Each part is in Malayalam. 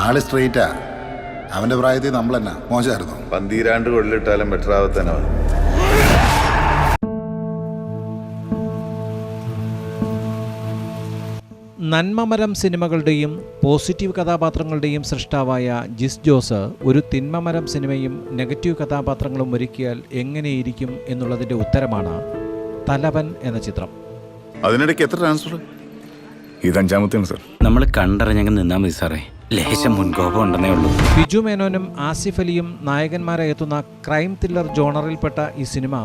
ആള് സ്ട്രെയിറ്റാ. അവന്റെ പ്രായത്തിൽ നമ്മൾ തന്നെ മോശമായിരുന്നു. 12 കൊള്ളിട്ടാലും ബെറ്റർ ആവത്തേനോ. നന്മമരം സിനിമകളുടെയും പോസിറ്റീവ് കഥാപാത്രങ്ങളുടെയും സൃഷ്ടാവായ ജിസ് ജോസ് ഒരു തിന്മമരം സിനിമയും നെഗറ്റീവ് കഥാപാത്രങ്ങളും ഒരുക്കിയാൽ എങ്ങനെയിരിക്കും എന്നുള്ളതിൻ്റെ ഉത്തരമാണ് തലവൻ എന്ന ചിത്രം. അതിനിടയ്ക്ക് എത്ര ട്രാൻസ്ഫർ? ഇത് 5ാമത്തെയാണ് സാർ. നമ്മൾ കണ്ടറിഞ്ഞങ്ങ് നിന്നാൽ മതി സാറേ, ലേശം മുൻകോപം ഉണ്ടെന്നേ ഉള്ളൂ. ബിജു മേനോനും ആസിഫ് അലിയും നായകന്മാരായി എത്തുന്ന ക്രൈം ത്രില്ലർ ജോണറിൽപ്പെട്ട ഈ സിനിമ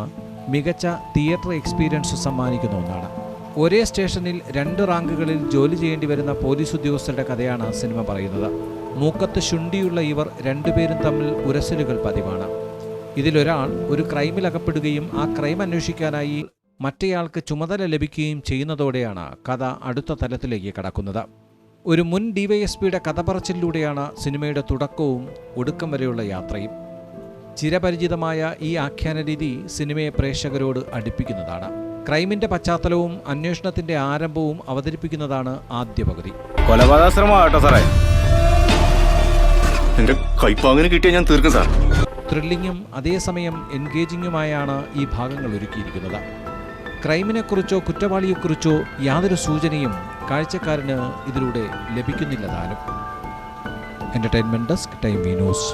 മികച്ച തിയേറ്റർ എക്സ്പീരിയൻസ് സമ്മാനിക്കുന്ന ഒന്നാണ്. ഒരേ സ്റ്റേഷനിൽ 2 റാങ്കുകളിൽ ജോലി ചെയ്യേണ്ടി വരുന്ന പോലീസ് ഉദ്യോഗസ്ഥരുടെ കഥയാണ് സിനിമ പറയുന്നത്. മൂക്കത്ത് ശുണ്ടിയുള്ള ഇവർ 2 പേരും തമ്മിൽ ഉരസലുകൾ പതിവാണ്. ഇതിലൊരാൾ ഒരു ക്രൈമിൽ അകപ്പെടുകയും ആ ക്രൈം അന്വേഷിക്കാനായി മറ്റേയാൾക്ക് ചുമതല ലഭിക്കുകയും ചെയ്യുന്നതോടെയാണ് കഥ അടുത്ത തലത്തിലേക്ക് കടക്കുന്നത്. ഒരു മുൻ ഡിവൈഎസ്പിയുടെ കഥ പറച്ചിലൂടെയാണ് സിനിമയുടെ തുടക്കവും ഒടുക്കം വരെയുള്ള യാത്രയും. ചിരപരിചിതമായ ഈ ആഖ്യാന രീതി സിനിമയെ പ്രേക്ഷകരോട് അടുപ്പിക്കുന്നതാണ്. ക്രൈമിന്റെ പശ്ചാത്തലവും അന്വേഷണത്തിന്റെ ആരംഭവും അവതരിപ്പിക്കുന്നതാണ് ആദ്യ പകുതി. കൊലപാതകശ്രമമാട്ടോ സാറേ. എന്റെ കൈപ്പാങ്ങനെ കിട്ടിയാൽ ഞാൻ തീർക്കും സാർ. ത്രില്ലിങ്ങും അതേസമയം എൻഗേജിങ്ങുമായാണ് ഈ ഭാഗങ്ങൾ ഒരുക്കിയിരിക്കുന്നത്. ക്രൈമിനെക്കുറിച്ചോ കുറ്റവാളിയെക്കുറിച്ചോ യാതൊരു സൂചനയും കാഴ്ചക്കാരന് ഇതിലൂടെ ലഭിക്കുന്നില്ല താനും. Entertainment desk, time news.